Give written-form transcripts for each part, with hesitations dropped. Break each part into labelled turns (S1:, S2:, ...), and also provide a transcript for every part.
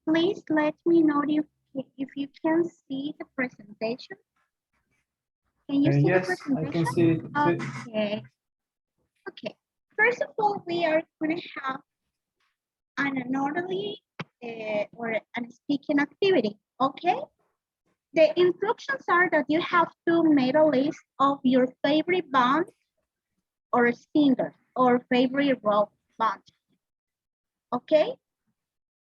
S1: Please let me know if you can see the presentation. Can you see the
S2: Yes,
S1: presentation?
S2: I can see it.
S1: Okay. Okay. First of all, we are going to have an orderly or a speaking activity. Okay. The instructions are that you have to make a list of your favorite band or singer or favorite rock band. Okay.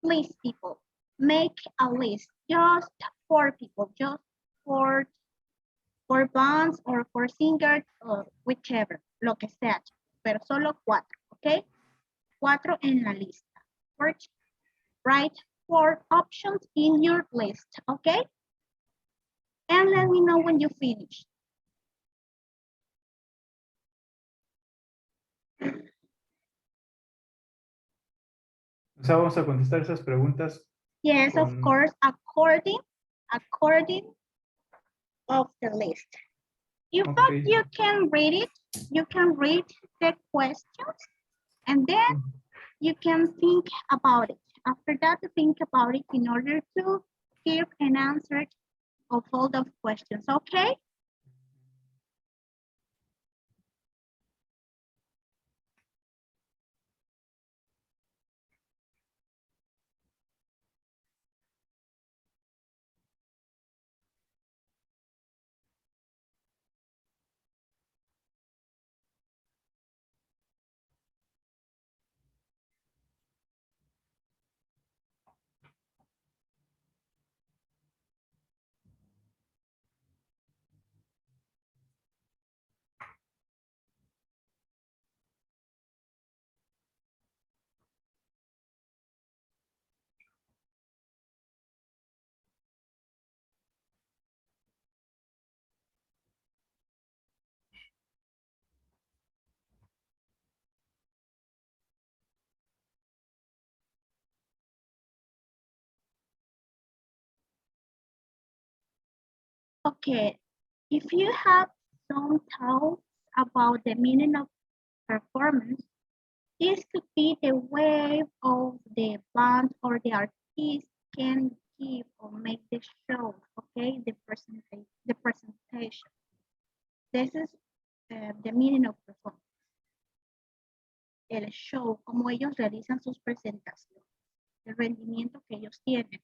S1: Please, people, make a list. Just for people, just for bands or for singers or whichever, lo que sea, pero solo 4, ¿ok? 4 en la lista. First, write 4 options in your list, ¿ok? And let me know when you finish.
S2: O sea, vamos a contestar esas preguntas.
S1: Yes, of course, according of the list. In fact, you can read it. You can read the questions and then you can think about it. After that, think about it in order to give an answer of all those questions, okay? Okay, if you have some thoughts about the meaning of performance, this could be the way of the band or the artist can give or make the show, okay, the presentation. This is the meaning of performance. El show, como ellos realizan sus presentaciones, el rendimiento que ellos tienen.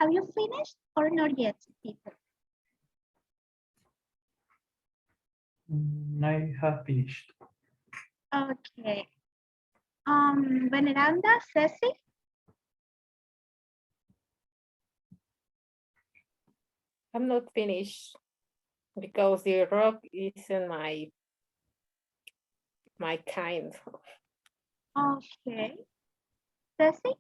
S1: Have you finished or not yet, people?
S2: I have finished.
S1: Okay. Veneranda, Ceci?
S3: I'm not finished because the rock isn't my kind.
S1: Okay. Ceci?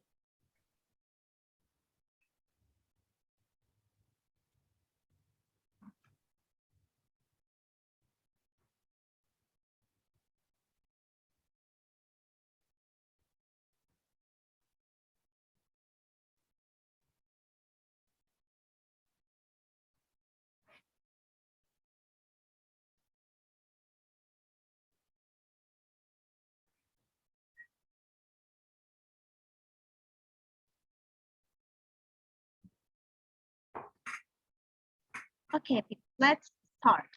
S1: Okay, let's start.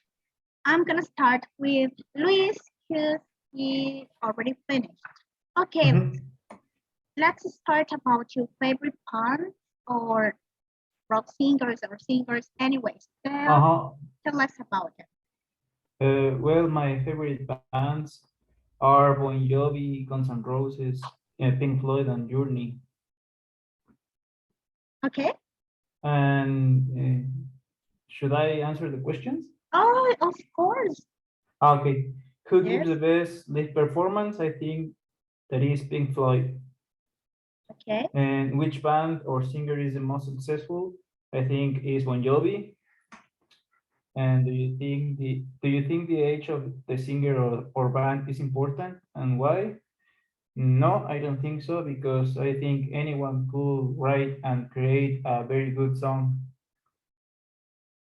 S1: I'm gonna start with Luis because he already finished. Okay,
S2: Mhm.
S1: let's start about your favorite band or rock singers or singers. Anyways, tell us about it.
S2: Well, my favorite bands are Bon Jovi, Guns N' Roses, Pink Floyd, and Journey.
S1: Okay.
S2: And should I answer the questions?
S1: Oh, of course.
S2: Okay. Who gives
S1: Yes.
S2: the best live performance? I think that is Pink Floyd.
S1: Okay.
S2: And which band or singer is the most successful? I think is Bon Jovi. And do you think the age of the singer or band is important, and why? No, I don't think so, because I think anyone could write and create a very good song.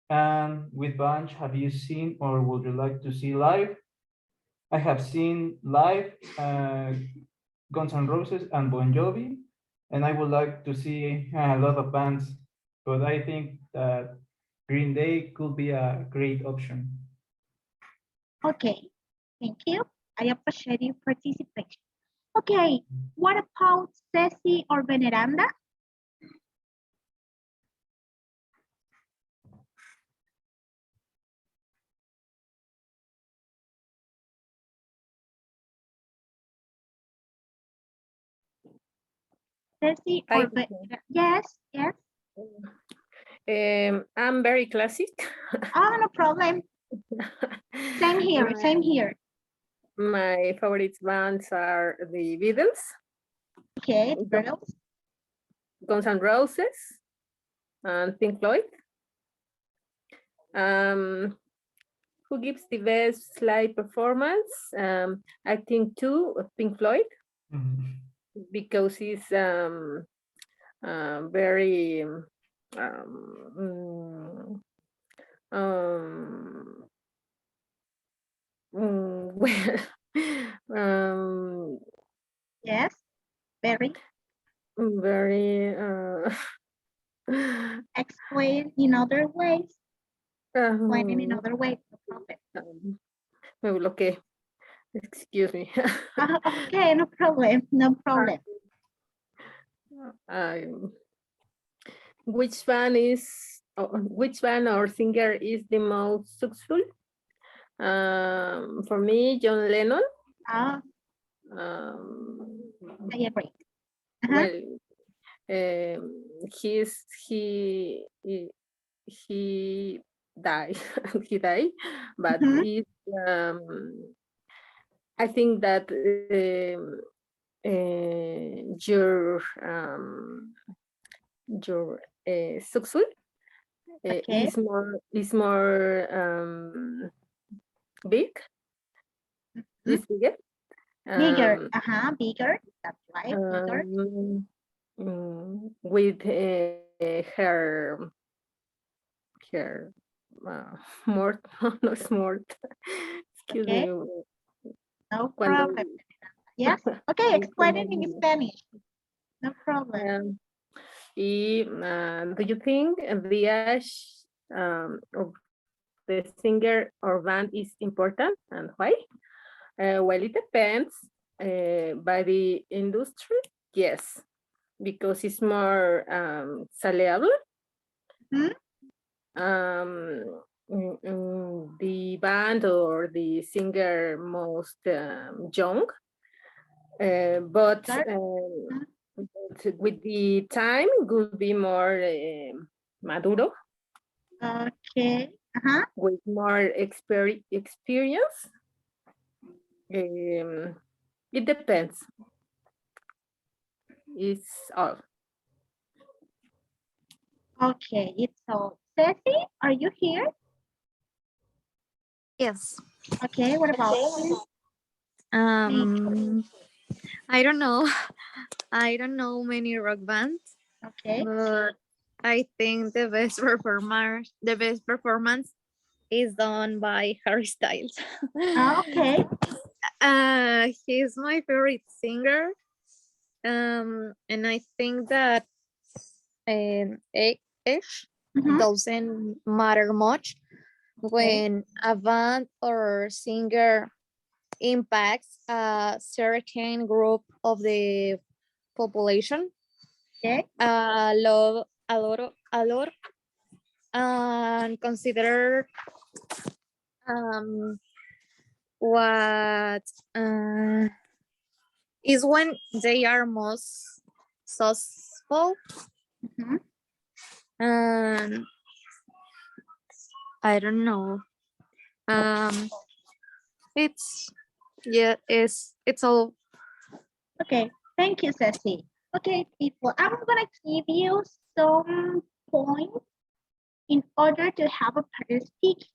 S2: And with Bunch, have you seen or would you like to see live? I have seen live Guns N' Roses and Bon Jovi, and I would like to see a lot of bands, but I think that Green Day could be a great option.
S1: Okay. Thank you. I appreciate your participation. Okay. What about Ceci or Veneranda? Ceci or yes, yes.
S3: I'm very classic.
S1: Oh, no problem. Same here, same here.
S3: My favorite bands are the Beatles,
S1: Okay, girls.
S3: Guns N' Roses, and Pink Floyd. Who gives the best live performance? I think too Pink Floyd,
S2: Mhm.
S3: because it's very well,
S1: Yes, very.
S3: very
S1: Explain in other ways. Explain in other ways. No problem.
S3: okay, excuse me.
S1: Okay, no problem. No problem.
S3: Which band or singer is the most successful? For me, John Lennon.
S1: Ah,
S3: Um,
S1: I agree.
S3: well, he died. He died, but
S1: Mhm.
S3: I think that your success
S1: Okay.
S3: is more big.
S1: Mhm.
S3: Is bigger.
S1: Bigger. Bigger. That's right. Bigger.
S3: With her more no smart. Excuse
S1: Okay.
S3: me.
S1: No
S3: Cuando
S1: problem. Yes. Okay, explain it in Spanish. No problem.
S3: do you think the age of the singer or band is important, and why? Well, it depends by the industry. Yes, because it's more saleable.
S1: Mhm.
S3: The band or the singer most young, but with the time could be more maduro,
S1: Okay.
S3: with more experience. It depends. It's all.
S1: Okay, it's all. Ceci, are you here?
S4: Yes.
S1: Okay, what about you?
S4: I don't know. I don't know many rock bands,
S1: Okay.
S4: but I think the best performance is done by Harry Styles.
S1: Okay.
S4: He's my favorite singer. And I think that Ash
S1: Mhm.
S4: doesn't matter much when a band or singer impacts a certain group of the population
S1: Okay.
S4: a lot, and consider um, what is when they are most successful,
S1: Mhm.
S4: and I don't know. It's yeah, it's all.
S1: Okay, thank you, Ceci. Okay, people, I'm gonna give you some points in order to have a better speech.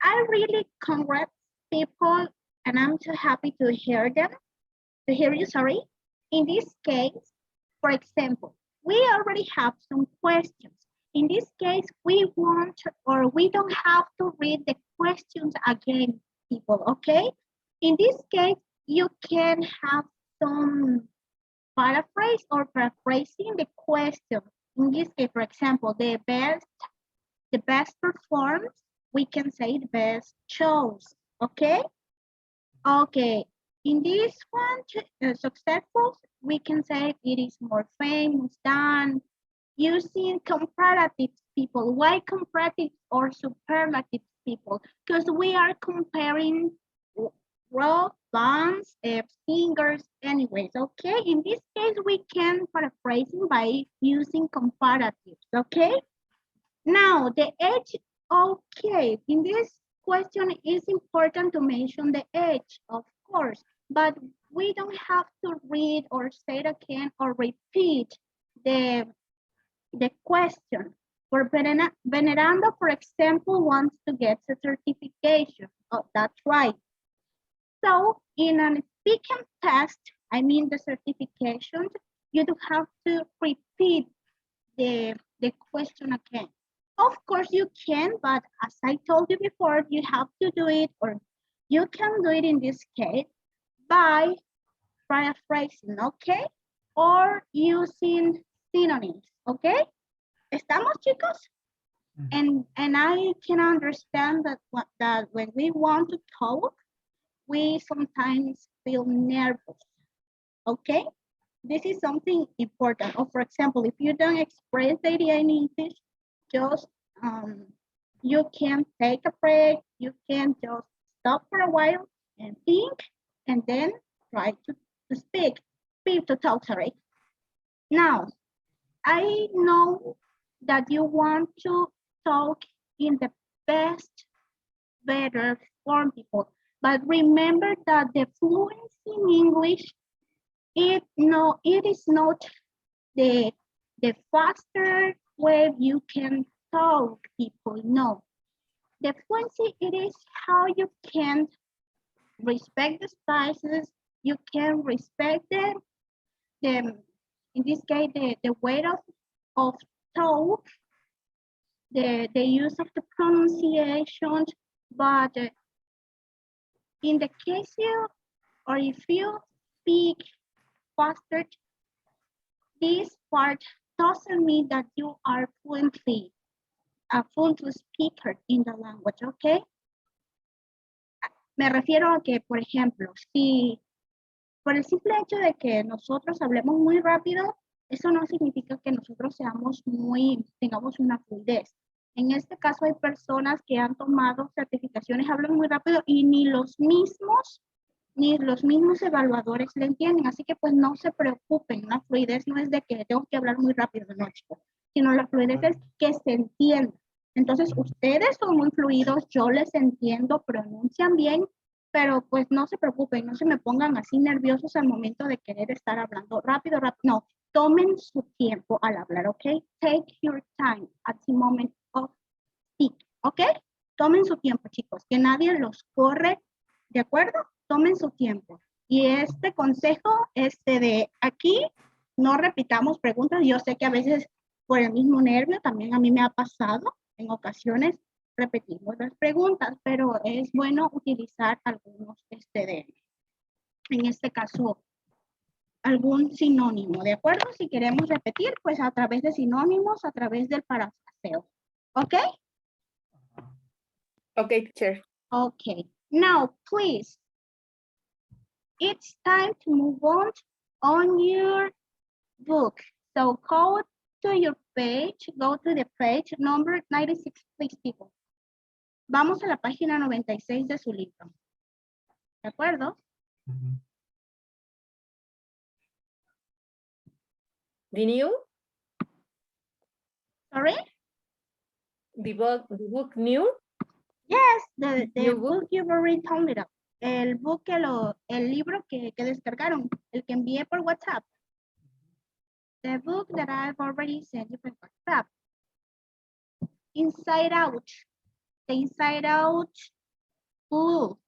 S1: I really congrats people, and I'm so happy to hear them, to hear you, sorry. In this case, for example, we already have some questions. In this case, we want or we don't have to read the questions again, people, okay? In this case, you can have some paraphrase or paraphrasing the question. In this case, for example, the best performs, we can say the best shows, okay? Okay, in this one, successful, we can say it is more famous than using comparative people. Why comparative or superlative people? Because we are comparing rock bands, singers, anyways, okay? In this case, we can paraphrasing by using comparatives, okay? Now, the age, okay, in this question, it's important to mention the age, of course, but we don't have to read or say it again or repeat the question. For Venerando, for example, wants to get a certification. Oh, that's right. So in a speaking test, I mean the certification, you do have to repeat the question again. Of course you can, but as I told you before, you have to do it, or you can do it in this case by paraphrasing, okay? Or using synonyms, okay? ¿Estamos, chicos? And I can understand that when we want to talk, we sometimes feel nervous, okay? This is something important. Or for example, if you don't express the idea in English, just you can take a break, you can just stop for a while and think, and then try to speak to talk, sorry. Now, I know that you want to talk in the best, better form, people, but remember that the fluency in English, it is not the faster way you can talk, people. No, the fluency, it is how you can respect the spices, you can respect the in this case the way of talk, the use of the pronunciation, but in the case you or if you speak faster, this part doesn't mean that you are fluently a fluent speaker in the language, okay? Me refiero a que, por ejemplo, si por el simple hecho de que nosotros hablemos muy rápido, eso no significa que nosotros tengamos una fluidez. En este caso hay personas que han tomado certificaciones, hablan muy rápido y ni los mismos evaluadores le entienden, así que pues no se preocupen, la fluidez no es de que tengo que hablar muy rápido, no, chicos, sino la fluidez es que se entienda. Entonces ustedes son muy fluidos, yo les entiendo, pronuncian bien, pero pues no se preocupen, no se me pongan así nerviosos al momento de querer estar hablando rápido, no, tomen su tiempo al hablar, ¿ok? Take your time at the moment of speak, ¿ok? Tomen su tiempo, chicos, que nadie los corre, ¿de acuerdo? Tomen su tiempo. Y este consejo, de aquí, no repitamos preguntas. Yo sé que a veces por el mismo nervio, también a mí me ha pasado en ocasiones, repetimos las preguntas, pero es bueno utilizar algunos, en este caso, algún sinónimo, ¿de acuerdo? Si queremos repetir, pues a través de sinónimos, a través del parafraseo. ¿Ok?
S3: Okay, teacher.
S1: Okay. Now, please, it's time to move on your book. So go to your page, go to the page number 96, please, people. Vamos a la página 96 de su libro. ¿De acuerdo?
S2: Mhm.
S3: The new,
S1: Sorry?
S3: the book new.
S1: Yes, the
S3: New book?
S1: book you've already told me. El book el libro que descargaron, el que envié por WhatsApp. The book that I've already sent you by WhatsApp. Inside Out. The Inside Out book.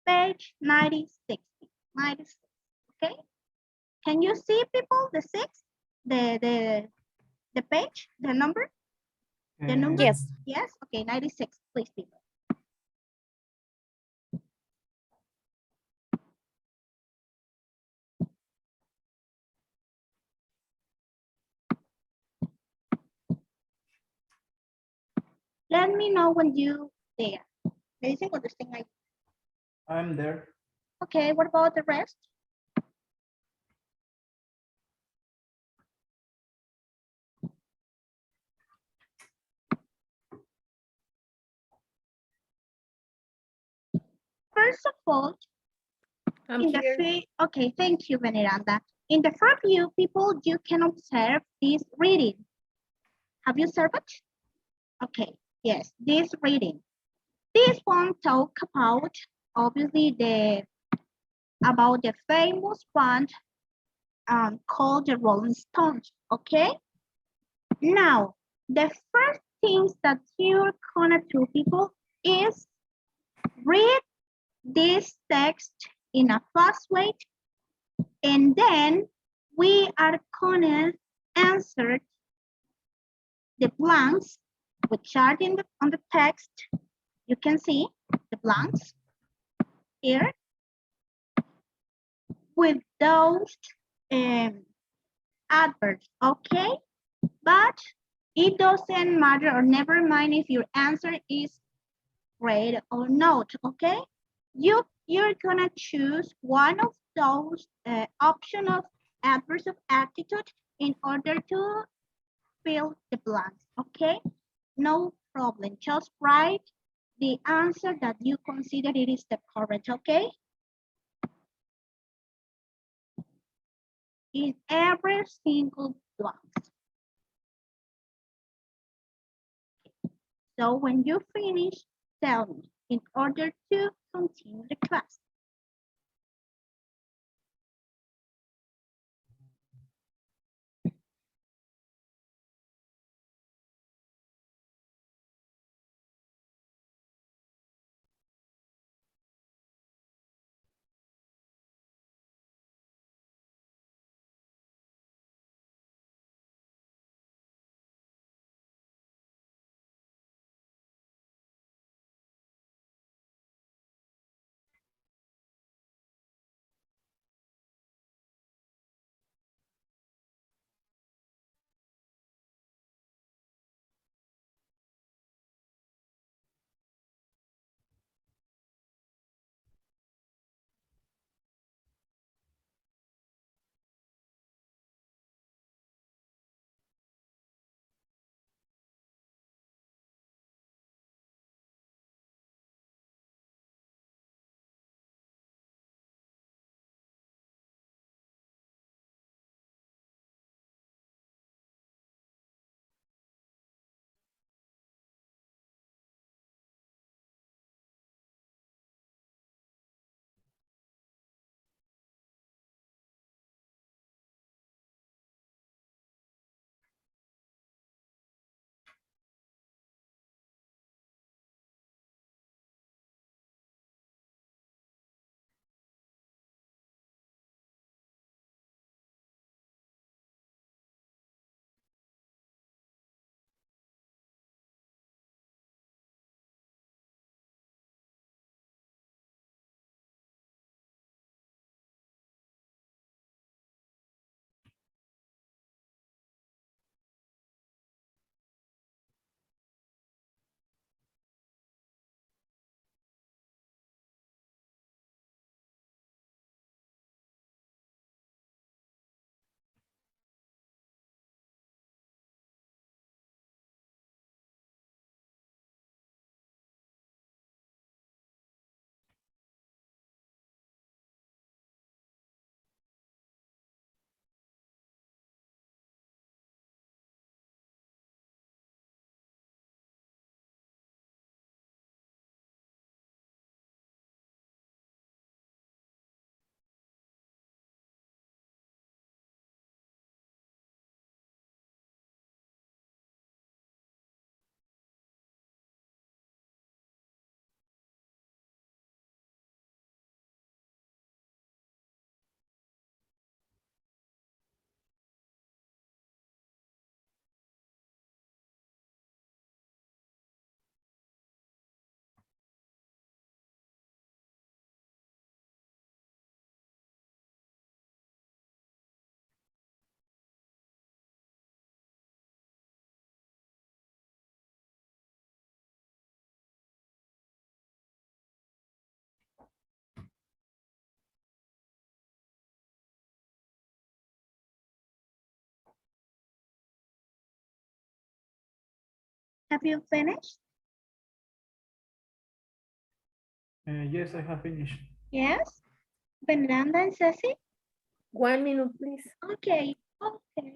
S1: Page 96. 96. Okay. Can you see, people, the six? The page, the number? The number?
S4: Yes.
S1: Yes? Okay, 96, please, people. Let me know when you there. Me dicen cuando estén ahí.
S2: I'm there.
S1: Okay, what about the rest? First of all,
S3: I'm
S1: in the
S3: here.
S1: free, okay, thank you, Veneranda. In the front view, people, you can observe this reading. Have you observed it? Okay, yes, this reading. This one talk about, obviously, about the famous band called the Rolling Stones, okay? Now, the first things that you're gonna do, people, is read this text in a fast way, and then we are gonna answer the blanks which are on the text. You can see the blanks here with those adverbs, okay? But it doesn't matter, or never mind if your answer is great or not, okay? You're gonna choose one of those option of adverbs of attitude in order to fill the blanks, okay? No problem, just write the answer that you consider it is the correct, okay? In every single blank. So when you finish, tell me in order to continue the class. Have you finished?
S2: Yes, I have finished.
S1: Yes. Veneranda and Ceci?
S3: 1 minute, please.
S1: Okay. Okay.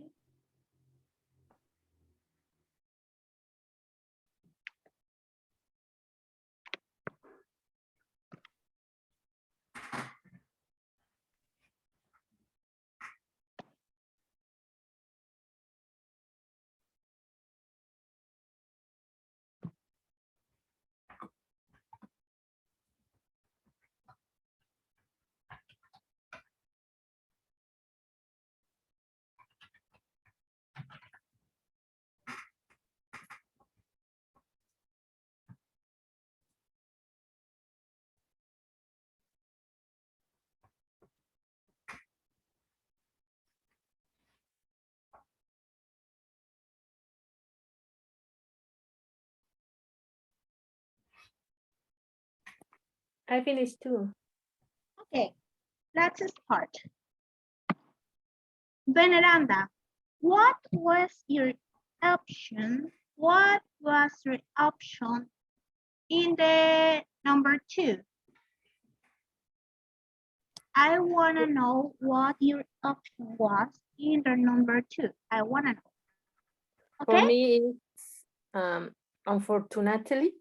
S3: I finished too.
S1: Okay. Let's start. Veneranda, what was your option? What was your option in the number 2? I want to know what your option was in the number 2. I want to know.
S3: For
S1: Okay?
S3: me, it's unfortunately.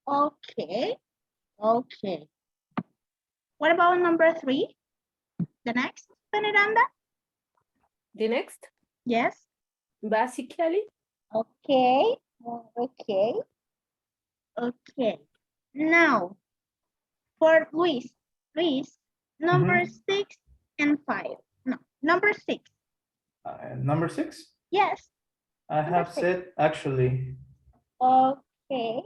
S1: Okay. Okay. What about number 3? The next, Veneranda?
S3: The next,
S1: Yes.
S3: basically.
S1: Okay. Okay. Okay. Now, for Luis. Luis, number 6 and 5. No, number 6.
S2: Number 6?
S1: Yes.
S2: I have
S1: six.
S2: said actually.
S1: Okay.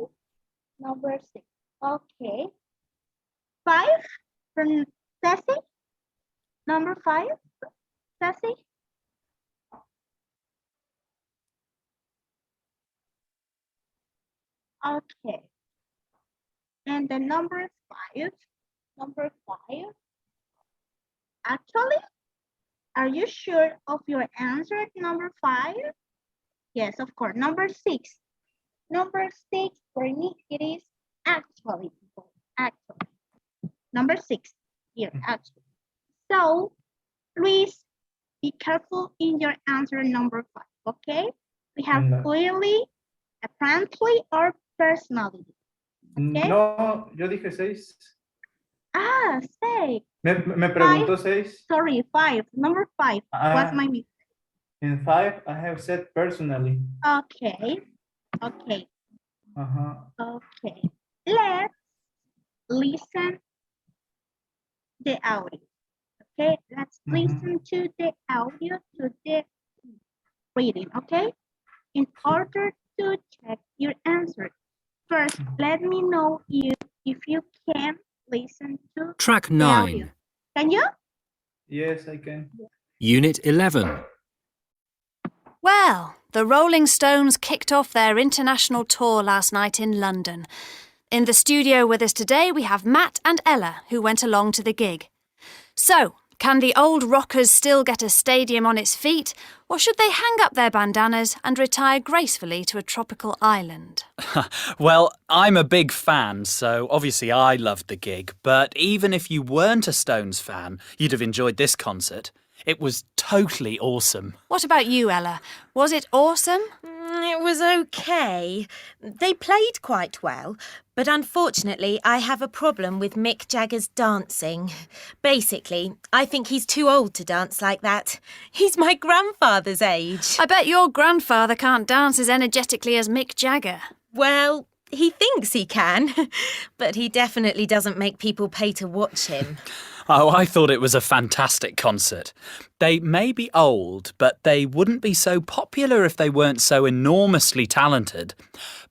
S1: Number 6. Okay. 5 from Ceci. Number 5, Ceci. Okay. And the number 5. Number 5. Actually, are you sure of your answer at number 5? Yes, of course. Number 6. Number 6 for me, it is actually. Actually. Number 6 here, actually. So, please be careful in your answer number 5, okay? We have clearly, apparently, or personally. Okay?
S2: No, yo dije 6.
S1: Ah, 6.
S2: Me preguntó 6.
S1: Sorry, 5. Number 5 was my mistake.
S2: In 5, I have said personally.
S1: Okay. Okay.
S2: Uh-huh.
S1: Okay. Let's listen the audio. Okay, let's listen to the audio, to the reading, okay? In order to check your answer, first, let me know if you can listen to
S5: Track
S1: the audio.
S5: 9,
S1: Can you?
S2: Yes, I can.
S5: Unit 11.
S6: Well, the Rolling Stones kicked off their international tour last night in London. In the studio with us today, we have Matt and Ella, who went along to the gig. So, can the old rockers still get a stadium on its feet, or should they hang up their bandanas and retire gracefully to a tropical island?
S7: Well, I'm a big fan, so obviously I loved the gig. But even if you weren't a Stones fan, you'd have enjoyed this concert. It was totally awesome.
S6: What about you, Ella? Was it awesome?
S8: It was okay. They played quite well, but unfortunately I have a problem with Mick Jagger's dancing. Basically, I think he's too old to dance like that. He's my grandfather's age.
S6: I bet your grandfather can't dance as energetically as Mick Jagger.
S8: Well, he thinks he can, but he definitely doesn't make people pay to watch him.
S7: Oh, I thought it was a fantastic concert. They may be old, but they wouldn't be so popular if they weren't so enormously talented.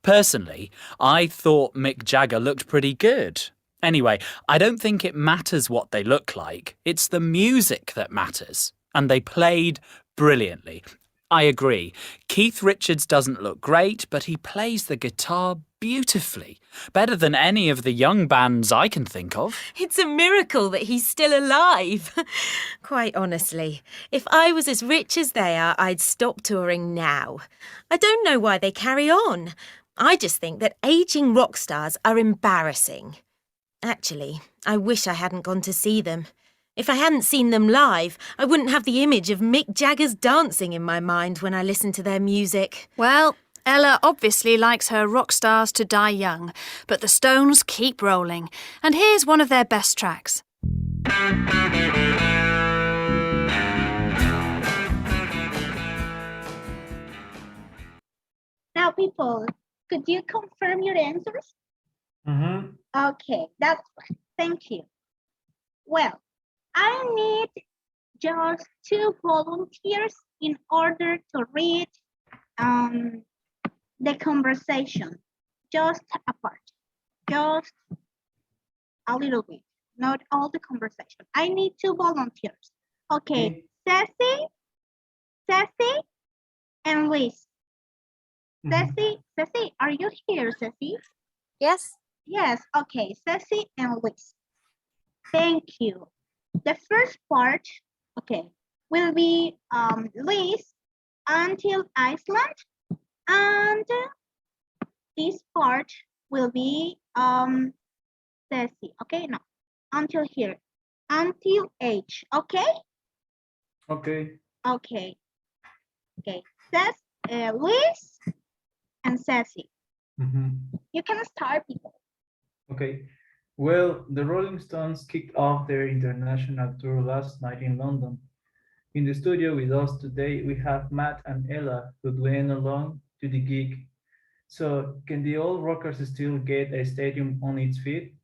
S7: Personally, I thought Mick Jagger looked pretty good. Anyway, I don't think it matters what they look like. It's the music that matters. And they played brilliantly. I agree. Keith Richards doesn't look great, but he plays the guitar beautifully. Better than any of the young bands I can think of.
S8: It's a miracle that he's still alive. Quite honestly, if I was as rich as they are, I'd stop touring now. I don't know why they carry on. I just think that aging rock stars are embarrassing. Actually, I wish I hadn't gone to see them. If I hadn't seen them live, I wouldn't have the image of Mick Jagger's dancing in my mind when I listen to their music.
S6: Well, Ella obviously likes her rock stars to die young, but the Stones keep rolling. And here's one of their best tracks.
S1: Now, people, could you confirm your answers?
S2: Mhm.
S1: Okay, that's fine. Thank you. Well, I need just 2 volunteers in order to read the conversation, just a part, just a little bit, not all the conversation. I need 2 volunteers. Okay, Ceci, and Luis.
S2: Mhm.
S1: Ceci, are you here, Ceci?
S4: Yes.
S1: Yes, okay, Ceci and Luis. Thank you. The first part, okay, will be Luis until Iceland, and this part will be Ceci. Okay, no, until here, until H. Okay,
S2: Okay.
S1: okay, okay. Luis and Ceci.
S2: Mhm.
S1: You can start, people.
S2: Okay. Well, the Rolling Stones kicked off their international tour last night in London. In the studio with us today, we have Matt and Ella, who went along to the gig. So, can the old rockers still get a stadium on its feet?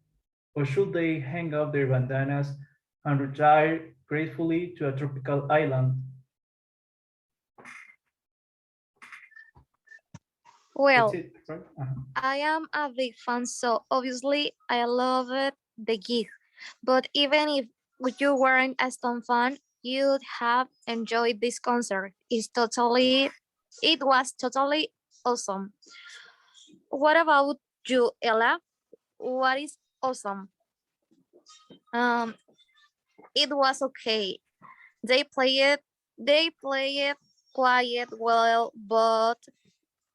S2: Or should they hang up their bandanas and retire gracefully to a tropical island?
S4: Well,
S2: That's it, right?
S4: I am a big fan, so obviously I love it, the gig. But even if you weren't a Stone fan, you'd have enjoyed this concert. It was totally awesome. What about you, Ella? What is awesome? It was okay. They play it quiet well, but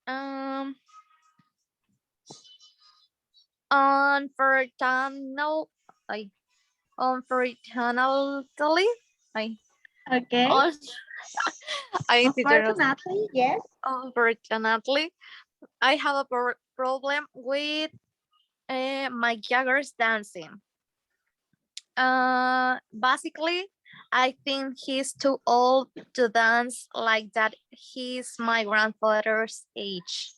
S4: um unfortunately, I unfortunately, I
S1: Okay,
S4: un- I
S1: unfortunately, yes.
S4: unfortunately, I have a problem with Mike Jagger's dancing. Basically, I think he's too old to dance like that. He's my grandfather's age.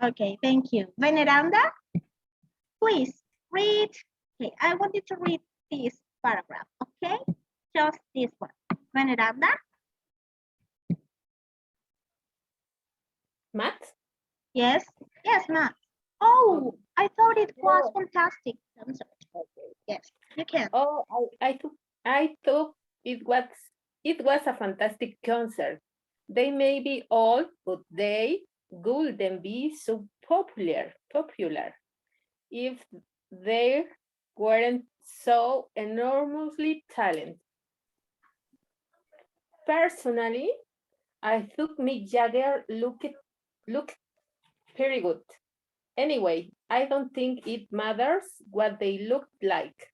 S1: Okay, thank you. Veneranda, please read. Okay, I want you to read this paragraph, okay? Just this one. Veneranda,
S3: Matt?
S1: yes? Yes, Matt. Oh, I thought it was fantastic. I'm sorry. Yes, you can.
S3: Oh, I thought it was a fantastic concert. They may be old, but they wouldn't be so popular if they weren't so enormously talented. Personally, I thought Mick Jagger looked very good. Anyway, I don't think it matters what they look like.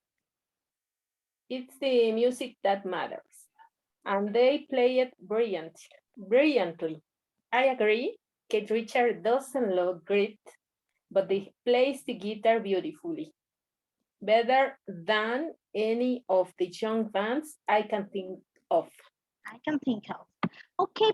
S3: It's the music that matters. And they play it brilliantly. I agree, Kate Richard doesn't look great, but they plays the guitar beautifully. Better than any of the young bands I can think of.
S1: I can think of. Okay,